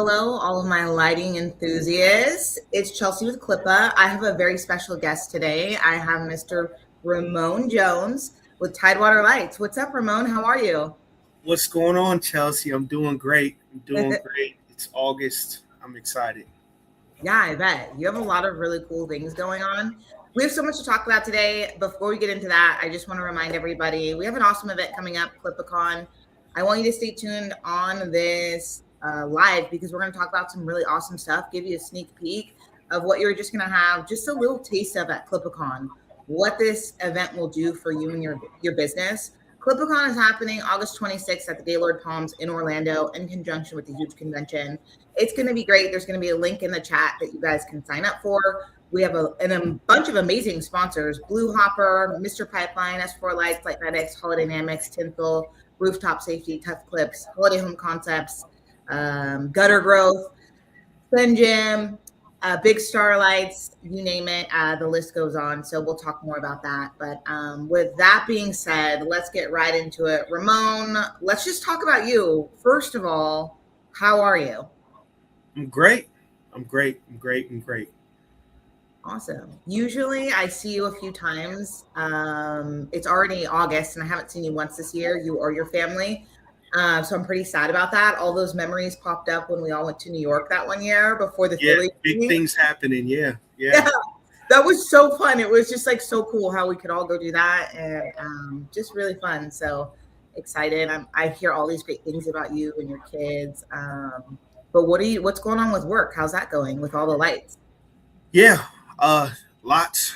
Hello, all of my lighting enthusiasts. It's Chelsea with CLIPA. I have a very special guest today. I have Mr. Ramone Jones with Tidewater Lights. What's up, Ramone? How are you? What's going on, Chelsea? I'm doing great. I'm doing great. It's August. I'm excited. Yeah, I bet. You have a lot of really cool things going on. We have so much to talk about today. Before we get into that, I just want to remind everybody we have an awesome event coming up, CLIPA Con. I want you to stay tuned on this live because we're going to talk about some really awesome stuff, give you a sneak peek of what you're just going to have just a little taste of at CLIPA Con, what this event will do for you and your business. CLIPA Con is happening August 26th at the Gaylord Palms in Orlando in conjunction with the huge convention. It's going to be great. There's going to be a link in the chat that you guys can sign up for. We have a bunch of amazing sponsors: Blue Hopper, Mr. Pipeline, S4 Lights, Light Medics, Holiday Dynamics, Tinsel, Rooftop Safety, Tough Clips, Holiday Home Concepts, Gutter Growth, Sun Gym, Big Starlights, you name it. The list goes on. So we'll talk more about that. But with that being said, let's get right into it. Ramone, let's just talk about you. First of all, how are you? I'm great. I'm great. I'm great. I'm great. Awesome. Usually I see you a few times. It's already August and I haven't seen you once this year, you or your family. So I'm pretty sad about that. All those memories popped up when we all went to New York that one year before the Yeah, Philly big game. things happening. Yeah, yeah. Yeah, that was so fun. It was just like so cool how we could all go do that and just really fun. So excited. I hear all these great things about you and your kids. But what's going on with work? How's that going with all the lights? Yeah. Lots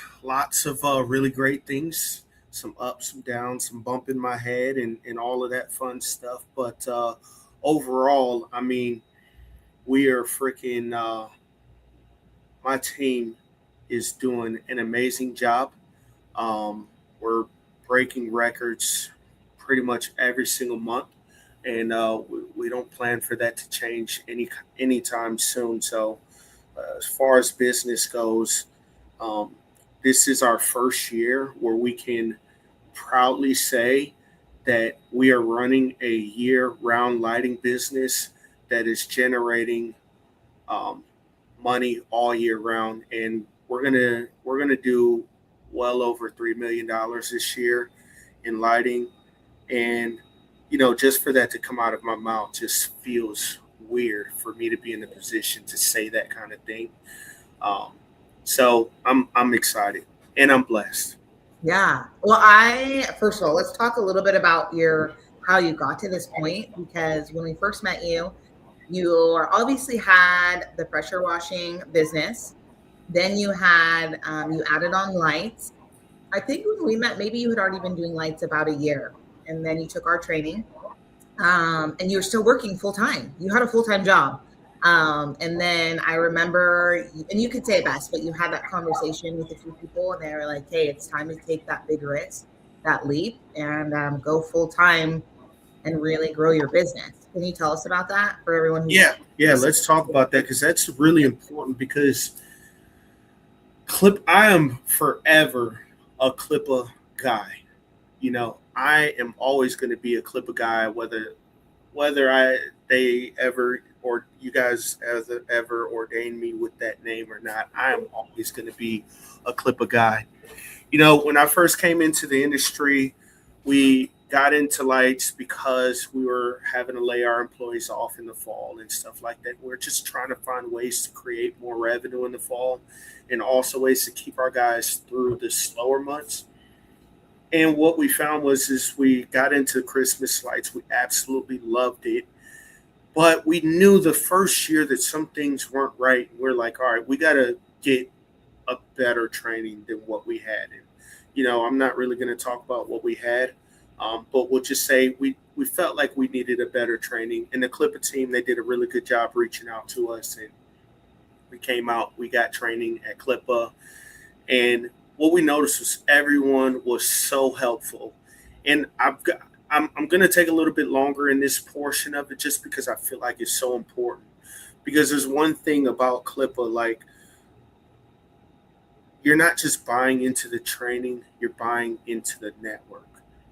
of really great things. Some ups, some downs, some bump in my head, and all of that fun stuff. But overall, I mean, we are freaking. My team is doing an amazing job. We're breaking records pretty much every single month, and we don't plan for that to change anytime soon. So, as far as business goes, um, this is our first year where we can proudly say that we are running a year-round lighting business that is generating um, money all year round, and we're gonna do well over $3 million this year in lighting, and just for that to come out of my mouth just feels weird for me to be in a position to say that kind of thing. Um, so I'm excited and I'm blessed. Yeah. Well, I first of all, let's talk a little bit about your how you got to this point because when we first met you, you obviously had the pressure washing business. Then you added on lights. I think when we met, maybe you had already been doing lights about a year, and then you took our training, and you were still working full time. You had a full time job. And then I remember, and you could say it best, but you had that conversation with a few people, and they were like, "Hey, it's time to take that big risk, that leap, and go full time and really grow your business." Can you tell us about that for everyone who's Yeah, let's talk about that because that's really important. Because I am forever a Clippa guy. I am always going to be a Clipper guy, whether I they ever or you guys ever ordained me with that name or not. I am always going to be a Clipper guy. When I first came into the industry, we got into lights because we were having to lay our employees off in the fall and stuff like that. We're just trying to find ways to create more revenue in the fall and also ways to keep our guys through the slower months. And what we found was is we got into Christmas lights. We absolutely loved it. But we knew the first year that some things weren't right. We're like, all right, we got to get a better training than what we had. And, I'm not really going to talk about what we had, but we'll just say we felt like we needed a better training. And the Clipper team, they did a really good job reaching out to us. And we came out, we got training at Clippa. And what we noticed was everyone was so helpful. And I'm going to take a little bit longer in this portion of it just because I feel like it's so important. Because there's one thing about Clippa, like you're not just buying into the training, you're buying into the network.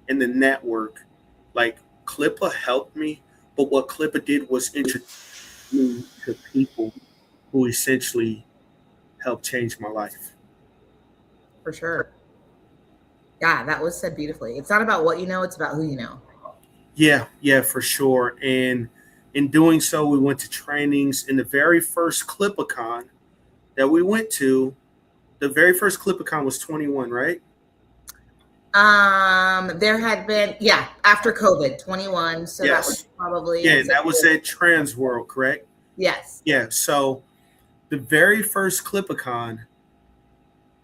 And the network, like Clippa helped me, but what Clippa did was introduce me to people who essentially helped change my life. For sure. Yeah, that was said beautifully. It's not about what you know, it's about who you know. Yeah, yeah, for sure. And in doing so, we went to trainings. In the very first CLIPA Con that we went to, the very first CLIPA Con was 21, right? There had been, yeah, after COVID, 21. So that was Yes. probably Yeah, in and that was February. at Trans World, correct? Yes. Yeah. So the very first CLIPA Con,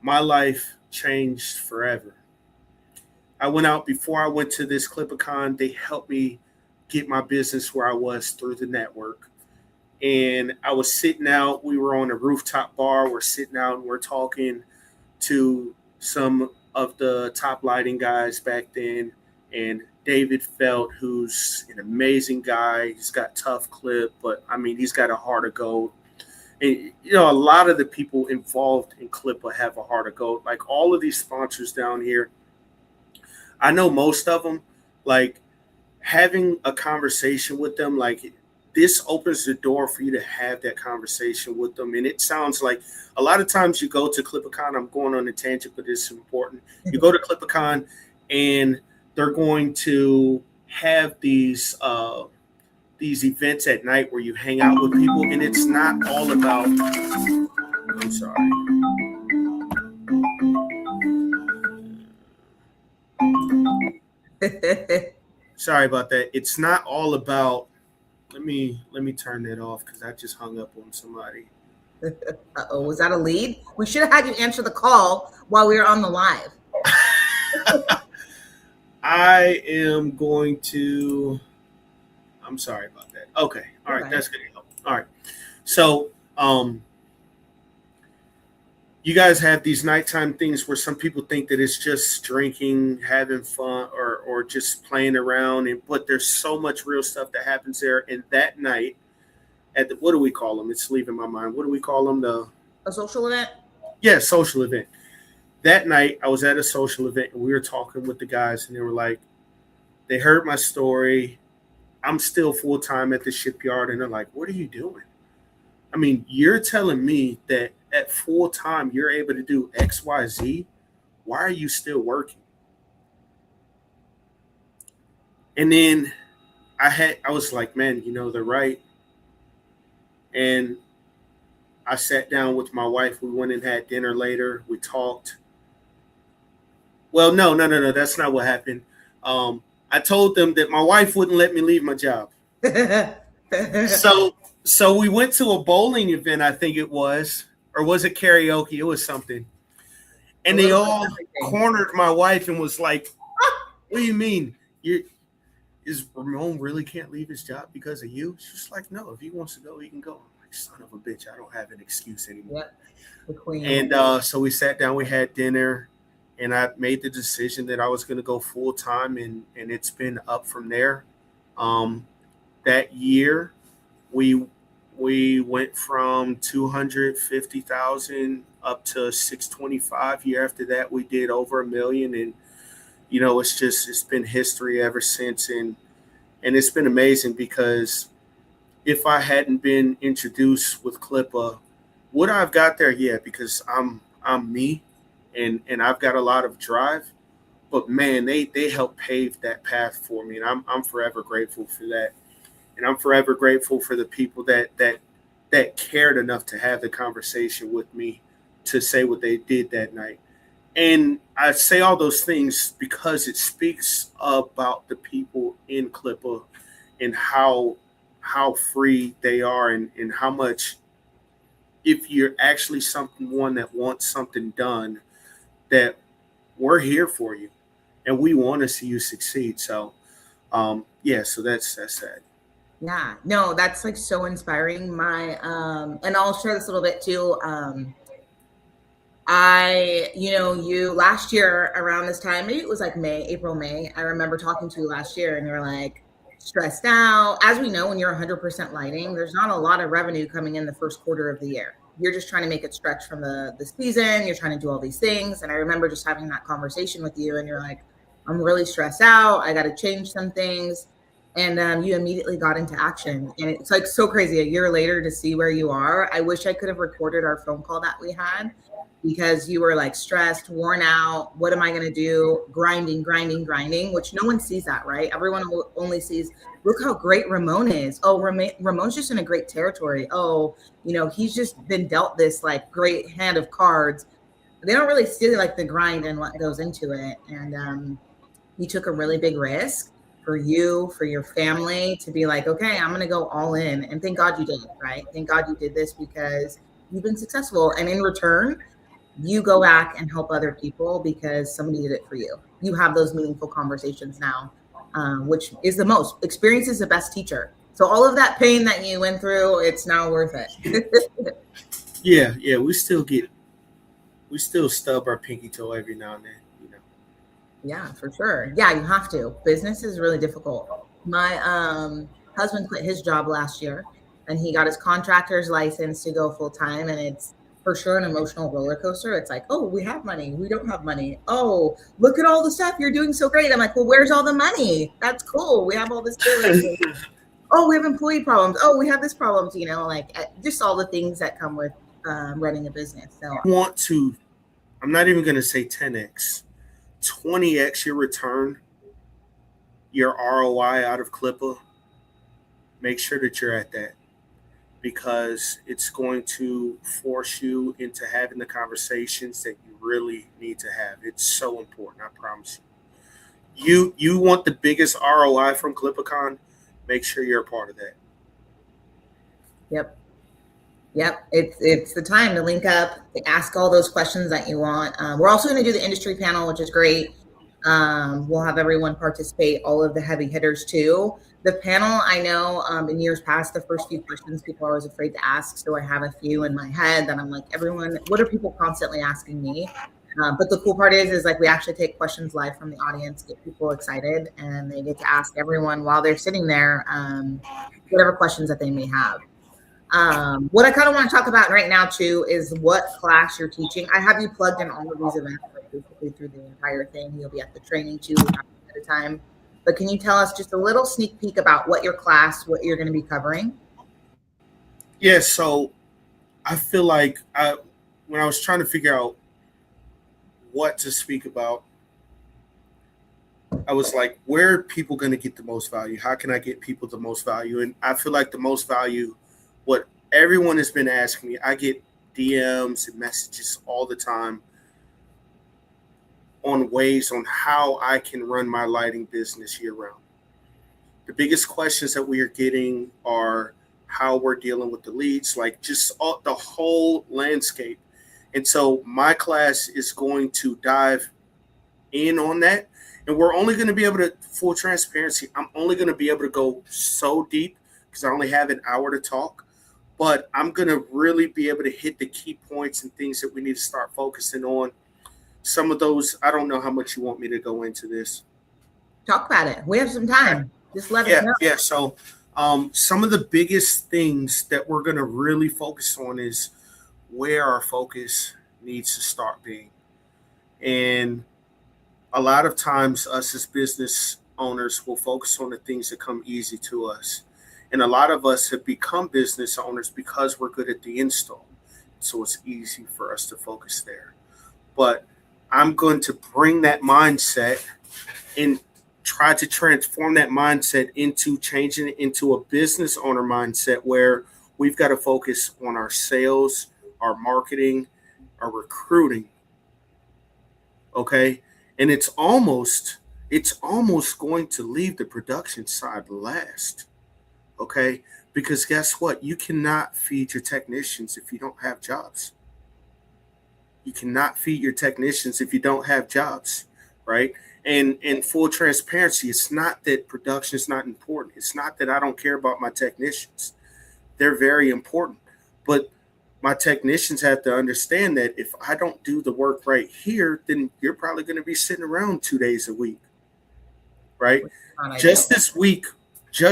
my life changed forever. I went out before I went to this CLIPA Con. They helped me get my business where I was through the network. And I was sitting out. We were on a rooftop bar. We're sitting out and we're talking to some of the top lighting guys back then. And David Felt, who's an amazing guy. He's got tough clip, but I mean, he's got a heart of gold. And, you know, a lot of the people involved in CLIPA have a heart of gold. Like all of these sponsors down here, I know most of them, like having a conversation with them, like this opens the door for you to have that conversation with them. And it sounds like a lot of times you go to ClipperCon, I'm going on a tangent, but it's important. You go to ClipperCon and they're going to have these events at night where you hang out with people, and it's not all about. I'm sorry. Sorry about that. It's not all about. Let me turn that off because I just hung up on somebody. Uh-oh, was that a lead? We should have had you answer the call while we were on the live. I am going to. I'm sorry about that. Okay. All right. That's going to help. All right. So, you guys have these nighttime things where some people think that it's just drinking, having fun, or just playing around, but there's so much real stuff that happens there. And that night, at the, what do we call them? It's leaving my mind. What do we call them? A social event? Yeah, social event. That night, I was at a social event and we were talking with the guys, and they were like, they heard my story. I'm still full time at the shipyard, and they're like, "What are you doing? I mean, you're telling me that at full time you're able to do X, Y, Z. Why are you still working?" And then I was like, "Man, you know, they're right." And I sat down with my wife. We went and had dinner later. We talked. Well, no. That's not what happened. I told them that my wife wouldn't let me leave my job. So we went to a bowling event, I think it was, or was it karaoke? It was something. And they all cornered my wife and was like, "What do you mean? Is Ramone really can't leave his job because of you?" She's like, "No, if he wants to go, he can go." I'm like, "Son of a bitch, I don't have an excuse anymore." And so we sat down, we had dinner, and I made the decision that I was going to go full time, and it's been up from there. That year, we went from 250,000 up to 625. Year after that, we did over 1 million, and you know, it's been history ever since, and it's been amazing because if I hadn't been introduced with CLIPA, would I have got there? Yeah, because I'm me, and I've got a lot of drive. But man, they helped pave that path for me, and I'm forever grateful for that. And I'm forever grateful for the people that cared enough to have the conversation with me to say what they did that night. And I say all those things because it speaks about the people in CLIPA and how free they are, and how much, if you're actually someone that wants something done, that we're here for you and we want to see you succeed. So yeah, so that's that. Yeah, no, that's like so inspiring. And I'll share this a little bit too. You last year around this time, maybe it was like April, May. I remember talking to you last year and you're like stressed out. As we know, when you're 100% lighting, there's not a lot of revenue coming in the first quarter of the year. You're just trying to make it stretch from the season. You're trying to do all these things. And I remember just having that conversation with you and you're like, "I'm really stressed out. I got to change some things." and you immediately got into action. And it's like so crazy a year later to see where you are. I wish I could have recorded our phone call that we had, because you were like stressed, worn out. What am I going to do? Grinding, grinding, grinding, which no one sees that, right? Everyone only sees, look how great Ramone is. Oh, Ramone's just in a great territory. Oh, he's just been dealt this like great hand of cards. They don't really see like the grind and what goes into it. And you took a really big risk for you, for your family, to be like, okay, I'm going to go all in. And thank God you did, right? Thank God you did this, because you've been successful. And in return, you go back and help other people because somebody did it for you. You have those meaningful conversations now, which is the most. Experience is the best teacher. So all of that pain that you went through, it's now worth it. Yeah, we still stub our pinky toe every now and then. Yeah, for sure. Yeah, you have to. Business is really difficult. My husband quit his job last year, and he got his contractor's license to go full time. And it's for sure an emotional roller coaster. It's like, oh, we have money. We don't have money. Oh, look at all the stuff. You're doing so great. I'm like, well, where's all the money? That's cool. We have all this good. Oh, we have employee problems. Oh, we have this problems, like just all the things that come with running a business. So I'm not even going to say 10x. 20x your return, your ROI out of CLIPA, make sure that you're at that, because it's going to force you into having the conversations that you really need to have. It's so important, I promise you. You want the biggest ROI from CLIPA Con, make sure you're a part of that. Yep. It's the time to link up, to ask all those questions that you want. We're also going to do the industry panel, which is great. We'll have everyone participate, all of the heavy hitters too. The panel, I know in years past, the first few questions people are always afraid to ask. So I have a few in my head that I'm like, everyone, what are people constantly asking me? But the cool part is like we actually take questions live from the audience, get people excited, and they get to ask everyone while they're sitting there whatever questions that they may have. What I kind of want to talk about right now too is what class you're teaching. I have you plugged in all of these events basically through the entire thing. You'll be at the training too at a time. But can you tell us just a little sneak peek about what your class, what you're going to be covering? Yeah, so I feel like when I was trying to figure out what to speak about, I was like, where are people going to get the most value? How can I get people the most value? And I feel like the most value, what everyone has been asking me, I get DMs and messages all the time on ways on how I can run my lighting business year round. The biggest questions that we are getting are how we're dealing with the leads, like just the whole landscape. And so my class is going to dive in on that. And we're only going to be able to, full transparency, I'm only going to be able to go so deep because I only have an hour to talk. But I'm going to really be able to hit the key points and things that we need to start focusing on. Some of those, I don't know how much you want me to go into this. Talk about it. We have some time. Just let us know. Yeah. So some of the biggest things that we're going to really focus on is where our focus needs to start being. And a lot of times us as business owners will focus on the things that come easy to us. And a lot of us have become business owners because we're good at the install. So it's easy for us to focus there. But I'm going to bring that mindset and try to transform that mindset into changing it into a business owner mindset where we've got to focus on our sales, our marketing, our recruiting. Okay. And it's almost going to leave the production side last. Okay. Because guess what? You cannot feed your technicians if you don't have jobs. You cannot feed your technicians if you don't have jobs. Right. And in full transparency, it's not that production is not important. It's not that I don't care about my technicians. They're very important. But my technicians have to understand that if I don't do the work right here, then you're probably going to be sitting around 2 days a week. Right. Just this week, it's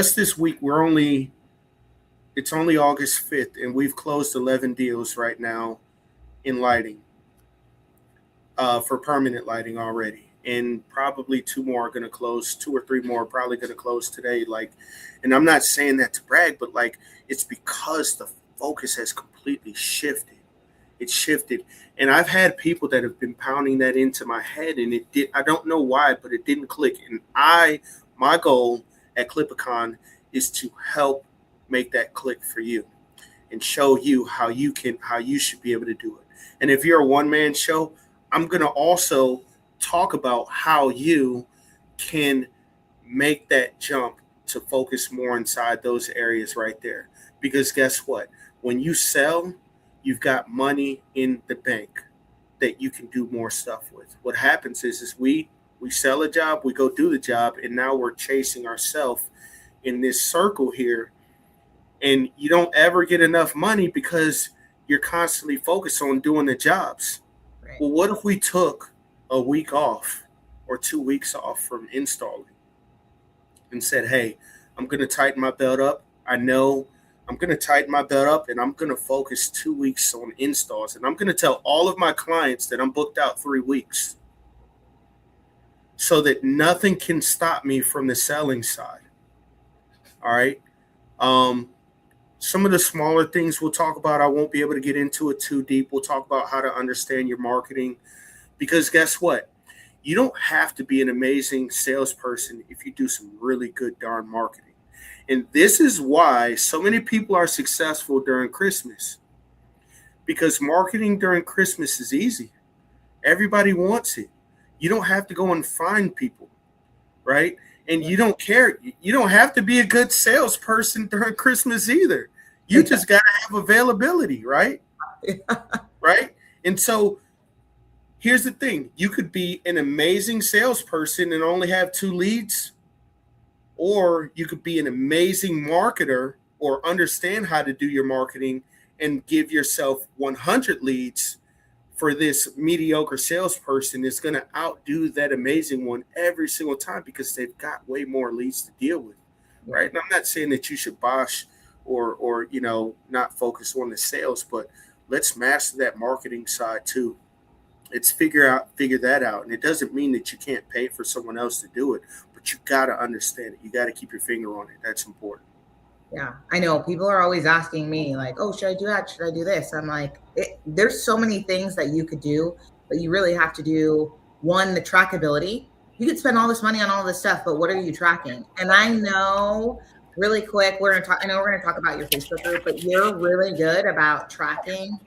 only August 5th, and we've closed 11 deals right now in lighting for permanent lighting already. and probably two more are going to close. Two or three more are probably going to close today. Like, and I'm not saying that to brag, but like, it's because the focus has completely shifted. It's shifted, and I've had people that have been pounding that into my head, and it did. I don't know why, but it didn't click. And my goal at CLIPA Con is to help make that click for you and show you how you should be able to do it. And if you're a one-man show, I'm going to also talk about how you can make that jump to focus more inside those areas right there. Because guess what? When you sell, you've got money in the bank that you can do more stuff with. What happens is we sell a job, we go do the job, and now we're chasing ourselves in this circle here. And you don't ever get enough money because you're constantly focused on doing the jobs. Right. Well, what if we took a week off or 2 weeks off from installing and said, hey, I'm going to tighten my belt up. I know I'm going to tighten my belt up, and I'm going to focus 2 weeks on installs. And I'm going to tell all of my clients that I'm booked out 3 weeks so that nothing can stop me from the selling side. All right. Some of the smaller things we'll talk about, I won't be able to get into it too deep. We'll talk about how to understand your marketing, because guess what? You don't have to be an amazing salesperson if you do some really good darn marketing. And this is why so many people are successful during Christmas, because marketing during Christmas is easy. Everybody wants it. You don't have to go and find people, right? And you don't care. You don't have to be a good salesperson during Christmas either. You just got to have availability, right? Right? And so here's the thing. You could be an amazing salesperson and only have 2 leads, or you could be an amazing marketer or understand how to do your marketing and give yourself 100 leads. For this mediocre salesperson is going to outdo that amazing one every single time because they've got way more leads to deal with, right? And I'm not saying that you should bosh or not focus on the sales, but let's master that marketing side too. Let's figure that out. And it doesn't mean that you can't pay for someone else to do it, but you got to understand it. You got to keep your finger on it. That's important. Yeah, I know people are always asking me like, oh, should I do that? Should I do this? I'm like, there's so many things that you could do, but you really have to do one, the trackability. You could spend all this money on all this stuff, but what are you tracking? And I know really quick, I know we're going to talk about your Facebook group, but you're really good about tracking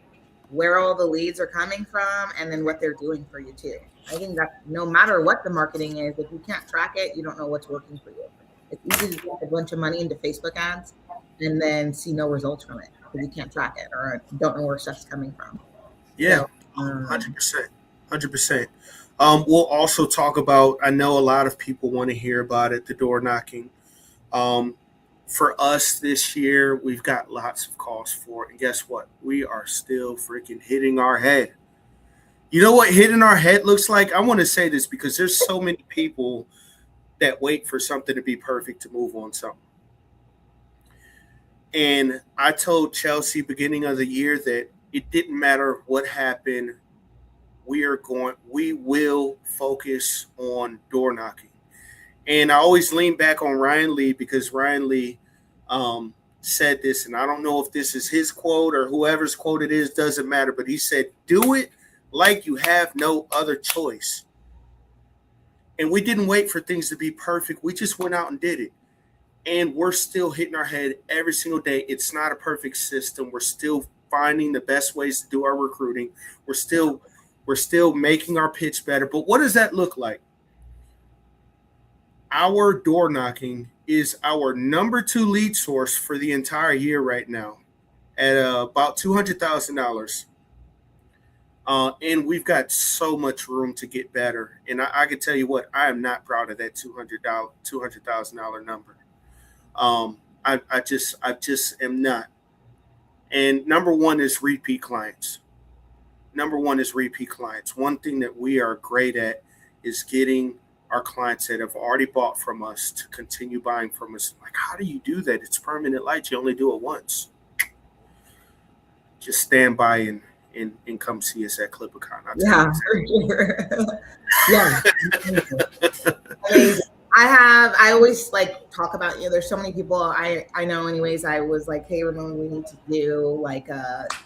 where all the leads are coming from and then what they're doing for you too. I think that no matter what the marketing is, if you can't track it, you don't know what's working for you. It's easy to put a bunch of money into Facebook ads and then see no results from it because you can't track it or don't know where stuff's coming from. Yeah, 100%. 100%. We'll also talk about, I know a lot of people want to hear about it, the door knocking. For us this year, we've got lots of calls for it. And guess what? We are still freaking hitting our head. You know what hitting our head looks like? I want to say this because there's so many people that wait for something to be perfect to move on something. And I told Chelsea beginning of the year that it didn't matter what happened. We will focus on door knocking. And I always lean back on Ryan Lee because Ryan Lee said this, and I don't know if this is his quote or whoever's quote it is, doesn't matter. But he said, do it like you have no other choice. And we didn't wait for things to be perfect. We just went out and did it. And we're still hitting our head every single day. It's not a perfect system. We're still finding the best ways to do our recruiting. We're still making our pitch better. But what does that look like? Our door knocking is our number 2 lead source for the entire year right now at about $200,000. And we've got so much room to get better. And I can tell you what, I am not proud of that $200,000 number. I just am not. And number one is repeat clients. One thing that we are great at is getting our clients that have already bought from us to continue buying from us. Like, how do you do that? It's permanent lights. You only do it once. Just stand by and come see us at CLIPA Con. I'll tell Yeah, you for sure. Yeah. Amazing. I always like talk about, there's so many people I know anyways. I was like, hey Ramone, we need to do like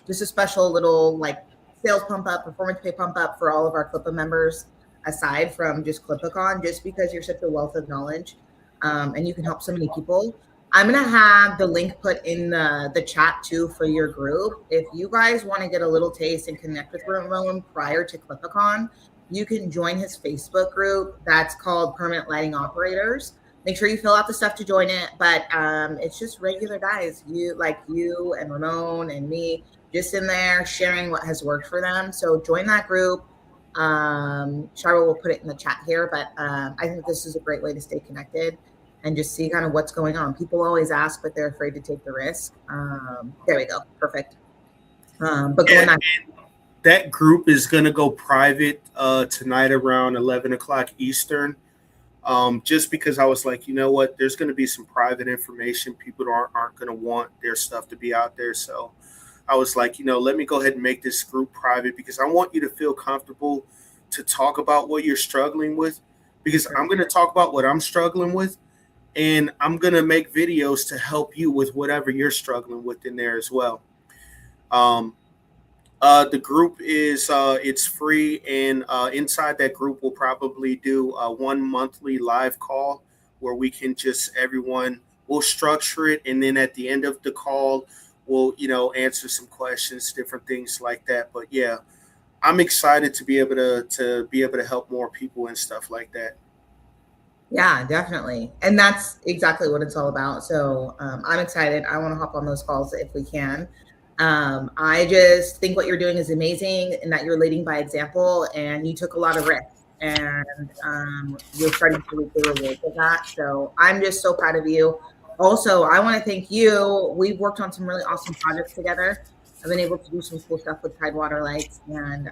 just a special little like sales pump up, performance pay pump up for all of our CLIPA members, aside from just CLIPA Con, just because you're such a wealth of knowledge, and you can help so many people. I'm gonna have the link put in the chat too for your group. If you guys want to get a little taste and connect with Ramone prior to CLIPA Con, you can join his Facebook group that's called Permanent Lighting Operators. Make sure you fill out the stuff to join it, but it's just regular guys, you and Ramone and me, just in there sharing what has worked for them. So join that group. Shara will put it in the chat here, but I think this is a great way to stay connected and just see kind of what's going on. People always ask, but they're afraid to take the risk. There we go. Perfect. But going on. That group is going to go private tonight around 11 o'clock Eastern. Just because I was like, you know what, there's going to be some private information. People aren't going to want their stuff to be out there. So I was like, let me go ahead and make this group private because I want you to feel comfortable to talk about what you're struggling with, because I'm going to talk about what I'm struggling with, and I'm going to make videos to help you with whatever you're struggling with in there as well. The group is it's free, and inside that group we'll probably do one monthly live call where we can we'll structure it, and then at the end of the call we'll answer some questions, different things like that. But yeah, I'm excited to be able to help more people and stuff like that. Yeah, definitely. And that's exactly what it's all about. So I'm excited. I want to hop on those calls if we can. I just think what you're doing is amazing, and that you're leading by example, and you took a lot of risks, and you're starting to reap the rewards of that. So I'm just so proud of you. Also, I want to thank you. We've worked on some really awesome projects together. I've been able to do some cool stuff with Tidewater Lights, and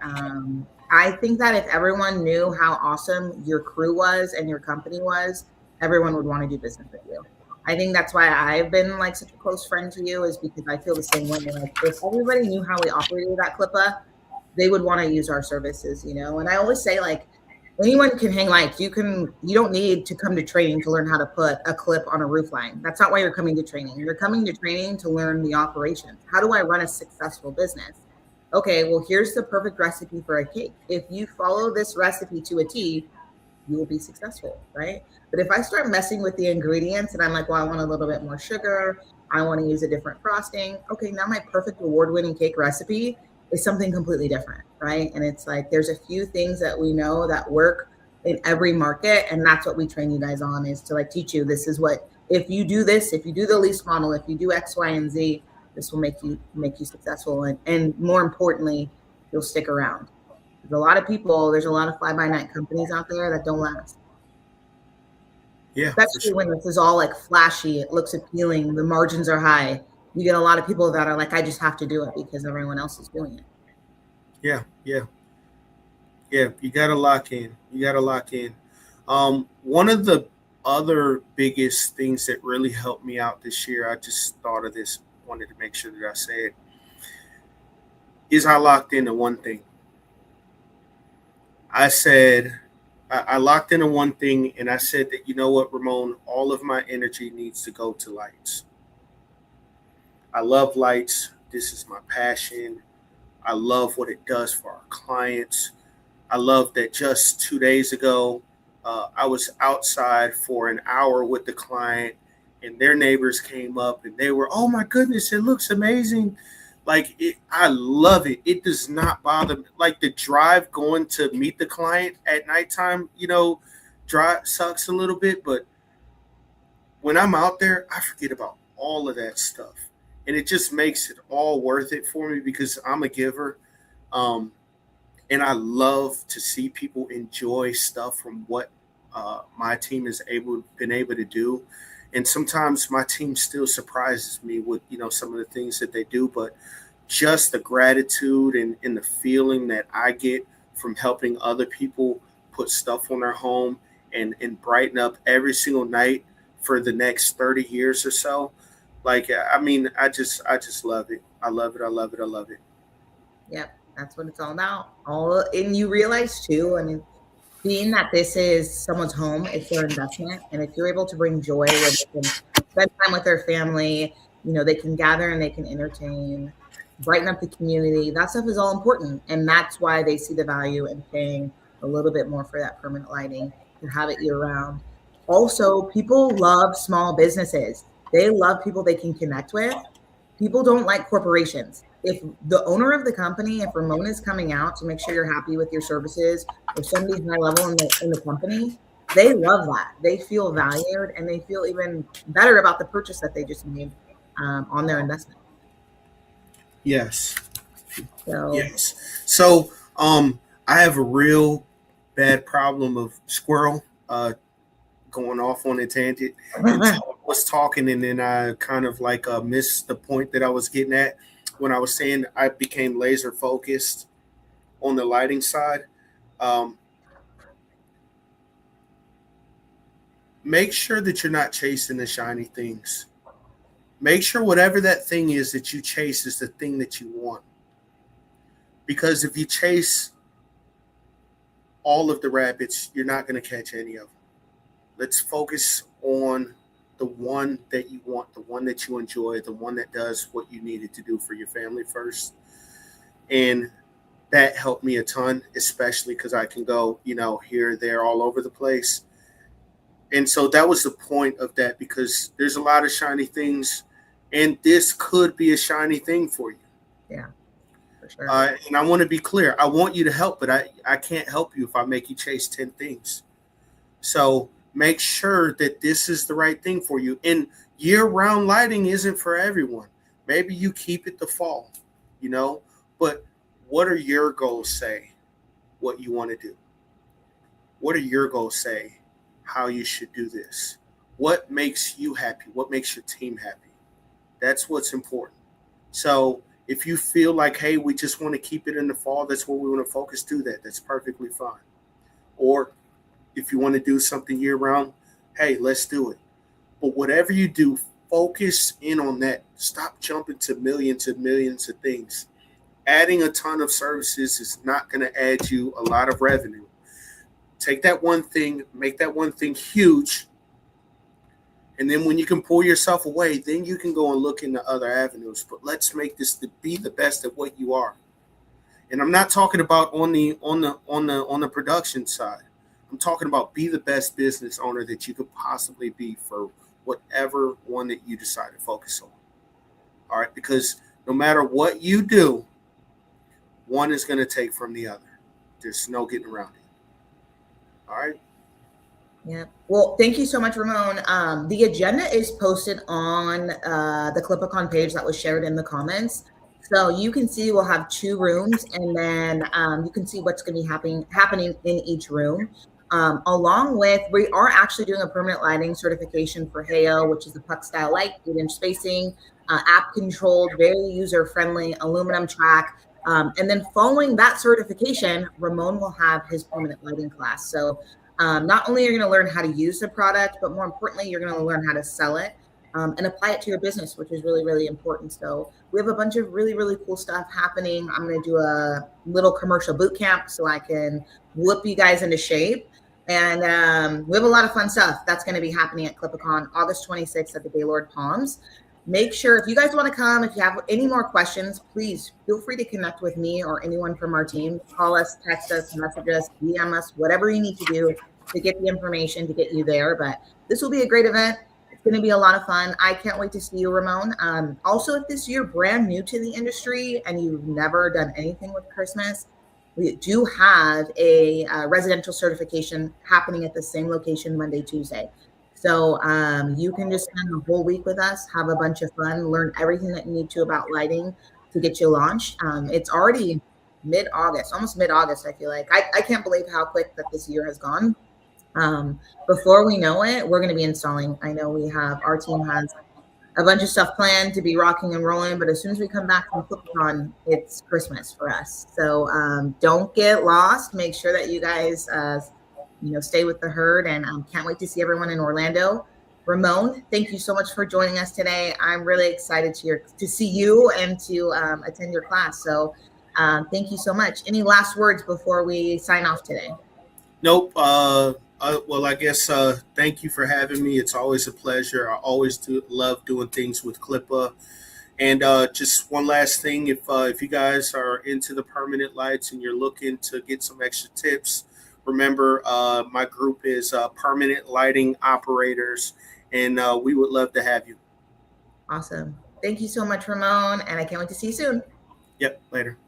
I think that if everyone knew how awesome your crew was and your company was, everyone would want to do business with you. I think that's why I've been like such a close friend to you, is because I feel the same way. Like if everybody knew how we operated at CLIPA, they would want to use our services, And I always say, like, anyone can hang lights. You don't need to come to training to learn how to put a clip on a roof line. That's not why you're coming to training. You're coming to training to learn the operations. How do I run a successful business? Okay, well, here's the perfect recipe for a cake. If you follow this recipe to a T, you will be successful, right? But if I start messing with the ingredients and I'm like, well, I want a little bit more sugar, I want to use a different frosting. Okay, now my perfect award-winning cake recipe is something completely different, right? And it's like, there's a few things that we know that work in every market, and that's what we train you guys on, is to like teach you, this is what, if you do this, if you do the lease model, if you do X, Y, and Z, this will make you successful. And more importantly, you'll stick around. There's a lot of fly-by-night companies out there that don't last. Yeah, especially when this is all like flashy, it looks appealing, the margins are high. You get a lot of people that are like, I just have to do it because everyone else is doing it. Yeah. You gotta lock in. One of the other biggest things that really helped me out this year, I just thought of this, wanted to make sure that I say it, is I locked into one thing. I locked into one thing, and I said that, you know what, Ramone, all of my energy needs to go to lights. I love lights. This is my passion. I love what it does for our clients. I love that just 2 days ago, I was outside for an hour with the client, and their neighbors came up and they were, oh my goodness, it looks amazing. I love it. It does not bother me. Like the drive going to meet the client at nighttime, drive sucks a little bit, but when I'm out there, I forget about all of that stuff. And it just makes it all worth it for me because I'm a giver. And I love to see people enjoy stuff from what my team has been able to do. And sometimes my team still surprises me with, some of the things that they do, but just the gratitude and the feeling that I get from helping other people put stuff on their home and brighten up every single night for the next 30 years or so. I just love it. I love it. Yep. That's what it's all about. And you realize too, I mean, being that this is someone's home, it's their investment. And if you're able to bring joy where they can spend time with their family, they can gather and they can entertain, brighten up the community, that stuff is all important. And that's why they see the value in paying a little bit more for that permanent lighting to have it year round. Also, people love small businesses. They love people they can connect with. People don't like corporations. If the owner of the company, if Ramon is coming out to make sure you're happy with your services, or somebody's high level in the company, they love that. They feel valued and they feel even better about the purchase that they just made on their investment. Yes. So Yes. So, I have a real bad problem of squirrel going off on a tangent. And so I was talking, and then I kind of like missed the point that I was getting at when I was saying I became laser focused on the lighting side. Um, make sure that you're not chasing the shiny things. Make sure whatever that thing is that you chase is the thing that you want. Because if you chase all of the rabbits, you're not going to catch any of them. Let's focus on the one that you want, the one that you enjoy, the one that does what you needed to do for your family first. And that helped me a ton, especially because I can go, here, there, all over the place. And so that was the point of that, because there's a lot of shiny things, and this could be a shiny thing for you. Yeah, for sure. And I want to be clear. I want you to help, but I can't help you if I make you chase 10 things. So make sure that this is the right thing for you. And year-round lighting isn't for everyone. Maybe you keep it the fall, but what are your goals say what you want to do? What are your goals say how you should do this? What makes you happy? What makes your team happy? That's what's important. So if you feel like, hey, we just want to keep it in the fall, that's where we want to focus, do that. That's perfectly fine. Or if you want to do something year round, hey, let's do it. But whatever you do, focus in on that. Stop jumping to millions and millions of things. Adding a ton of services is not going to add you a lot of revenue. Take that one thing, make that one thing huge. And then when you can pull yourself away, then you can go and look into other avenues. But let's make this to be the best at what you are. And I'm not talking about on the production side. I'm talking about be the best business owner that you could possibly be for whatever one that you decide to focus on. All right, because no matter what you do, one is going to take from the other. There's no getting around it. All right. Yeah. Well, thank you so much, Ramon. The agenda is posted on the CLIPA Con page that was shared in the comments. So you can see we'll have 2 rooms, and then you can see what's going to be happening in each room. Along with, we are actually doing a permanent lighting certification for HAO, which is the puck style light, 8-inch spacing, app controlled, very user friendly, aluminum track. And then following that certification, Ramon will have his permanent lighting class. So not only are you going to learn how to use the product, but more importantly, you're going to learn how to sell it and apply it to your business, which is really, really important. So we have a bunch of really, really cool stuff happening. I'm going to do a little commercial boot camp so I can whip you guys into shape. And we have a lot of fun stuff that's going to be happening at CLIPA Con August 26th at the Gaylord Palms. Make sure, if you guys want to come, if you have any more questions, please feel free to connect with me or anyone from our team. Call us, text us, message us, DM us, whatever you need to do to get the information to get you there. But this will be a great event. It's going to be a lot of fun. I can't wait to see you, Ramon. Also, if this year brand new to the industry and you've never done anything with Christmas, we do have a residential certification happening at the same location Monday, Tuesday. So you can just spend the whole week with us, have a bunch of fun, learn everything that you need to about lighting to get you launched. It's already mid-August, almost mid-August, I feel like. I can't believe how quick that this year has gone. Before we know it, we're going to be installing. I know our team has a bunch of stuff planned to be rocking and rolling, but as soon as we come back from ClipCon, it's Christmas for us. So don't get lost. Make sure that you guys, stay with the herd, and can't wait to see everyone in Orlando. Ramone, thank you so much for joining us today. I'm really excited to see you and to attend your class. So Thank you so much. Any last words before we sign off today? Nope. Well, I guess thank you for having me. It's always a pleasure. I always love doing things with CLIPA. And just one last thing, if you guys are into the permanent lights and you're looking to get some extra tips, remember my group is Permanent Lighting Operators, and we would love to have you. Awesome. Thank you so much, Ramone, and I can't wait to see you soon. Yep, later.